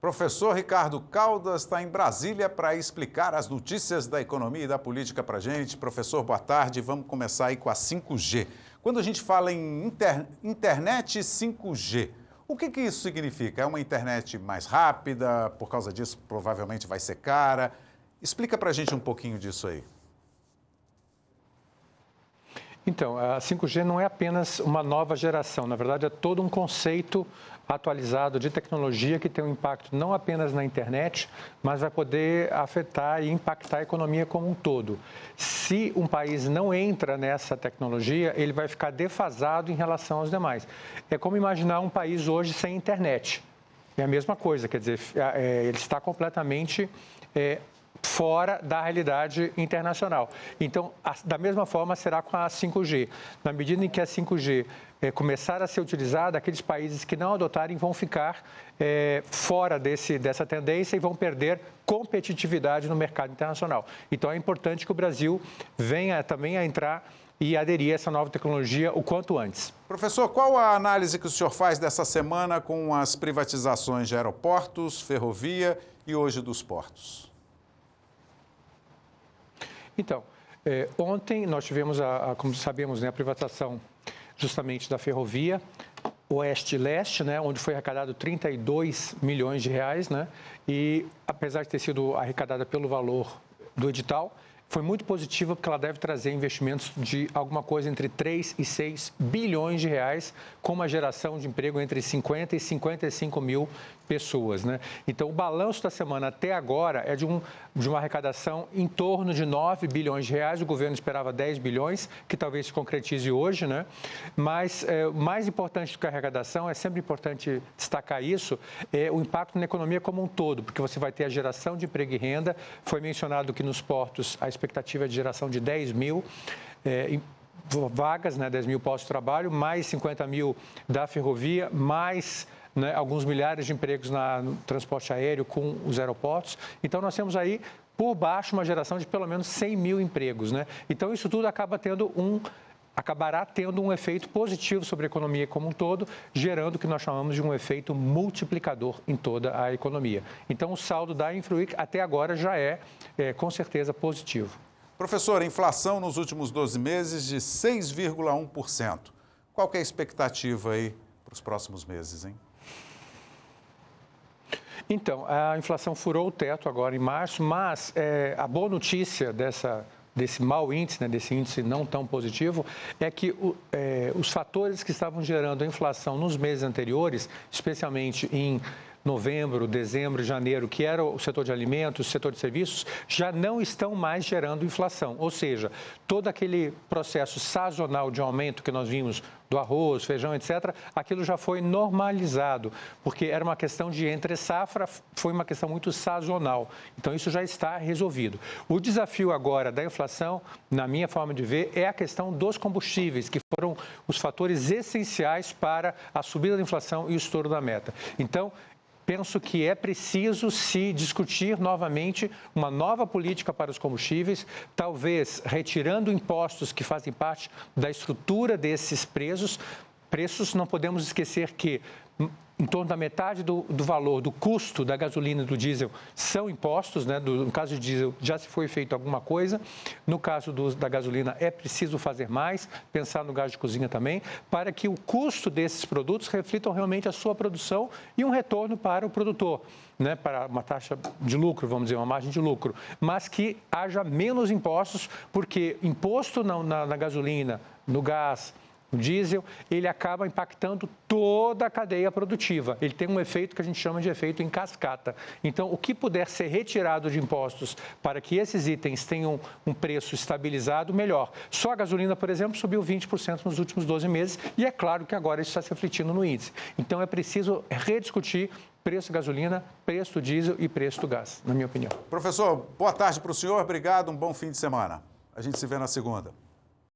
Professor Ricardo Caldas está em Brasília para explicar as notícias da economia e da política para a gente. Professor, boa tarde. Vamos começar aí com a 5G. Quando a gente fala em internet 5G, o que isso significa? É uma internet mais rápida? Por causa disso, provavelmente vai ser cara? Explica para a gente um pouquinho disso aí. Então, a 5G não é apenas uma nova geração, na verdade é todo um conceito atualizado de tecnologia que tem um impacto não apenas na internet, mas vai poder afetar e impactar a economia como um todo. Se um país não entra nessa tecnologia, ele vai ficar defasado em relação aos demais. É como imaginar um país hoje sem internet. É a mesma coisa, quer dizer, ele está completamente fora da realidade internacional. Então, da mesma forma, será com a 5G. Na medida em que a 5G começar a ser utilizada, aqueles países que não adotarem vão ficar fora dessa tendência e vão perder competitividade no mercado internacional. Então, é importante que o Brasil venha também a entrar e aderir a essa nova tecnologia o quanto antes. Professor, qual a análise que o senhor faz dessa semana com as privatizações de aeroportos, ferrovia e hoje dos portos? Então, ontem nós tivemos, como sabemos, a privatização justamente da ferrovia Oeste-Leste, onde foi arrecadado 32 milhões de reais, e apesar de ter sido arrecadada pelo valor do edital, foi muito positiva porque ela deve trazer investimentos de alguma coisa entre 3 e 6 bilhões de reais, com uma geração de emprego entre 50 e 55 mil pessoas. Então, o balanço da semana até agora é de uma arrecadação em torno de 9 bilhões de reais. O governo esperava 10 bilhões, que talvez se concretize hoje, Mas mais importante do que a arrecadação, é sempre importante destacar isso, é o impacto na economia como um todo, porque você vai ter a geração de emprego e renda. Foi mencionado que nos portos a expectativa é de geração de 10 mil vagas, 10 mil postos de trabalho, mais 50 mil da ferrovia, mais alguns milhares de empregos no transporte aéreo com os aeroportos. Então, nós temos aí, por baixo, uma geração de pelo menos 100 mil empregos. Então, isso tudo acabará tendo um efeito positivo sobre a economia como um todo, gerando o que nós chamamos de um efeito multiplicador em toda a economia. Então, o saldo da Infruic até agora já é com certeza positivo. Professor, inflação nos últimos 12 meses de 6,1%. Qual que é a expectativa aí para os próximos meses, hein? Então, a inflação furou o teto agora em março, mas a boa notícia desse mau índice, desse índice não tão positivo, é que os fatores que estavam gerando a inflação nos meses anteriores, especialmente em novembro, dezembro, janeiro, que era o setor de alimentos, o setor de serviços, já não estão mais gerando inflação. Ou seja, todo aquele processo sazonal de aumento que nós vimos do arroz, feijão, etc., aquilo já foi normalizado, porque era uma questão de entre-safra, foi uma questão muito sazonal. Então, isso já está resolvido. O desafio agora da inflação, na minha forma de ver, é a questão dos combustíveis, que foram os fatores essenciais para a subida da inflação e o estouro da meta. Então, penso que é preciso se discutir novamente uma nova política para os combustíveis, talvez retirando impostos que fazem parte da estrutura desses preços. Não podemos esquecer que em torno da metade do valor, do custo da gasolina e do diesel são impostos, No caso do diesel já se foi feito alguma coisa, no caso da gasolina é preciso fazer mais, pensar no gás de cozinha também, para que o custo desses produtos reflitam realmente a sua produção e um retorno para o produtor, para uma taxa de lucro, vamos dizer, uma margem de lucro, mas que haja menos impostos, porque imposto na gasolina, no gás, o diesel, ele acaba impactando toda a cadeia produtiva. Ele tem um efeito que a gente chama de efeito em cascata. Então, o que puder ser retirado de impostos para que esses itens tenham um preço estabilizado, melhor. Só a gasolina, por exemplo, subiu 20% nos últimos 12 meses e é claro que agora isso está se refletindo no índice. Então, é preciso rediscutir preço da gasolina, preço do diesel e preço do gás, na minha opinião. Professor, boa tarde para o senhor. Obrigado, um bom fim de semana. A gente se vê na segunda.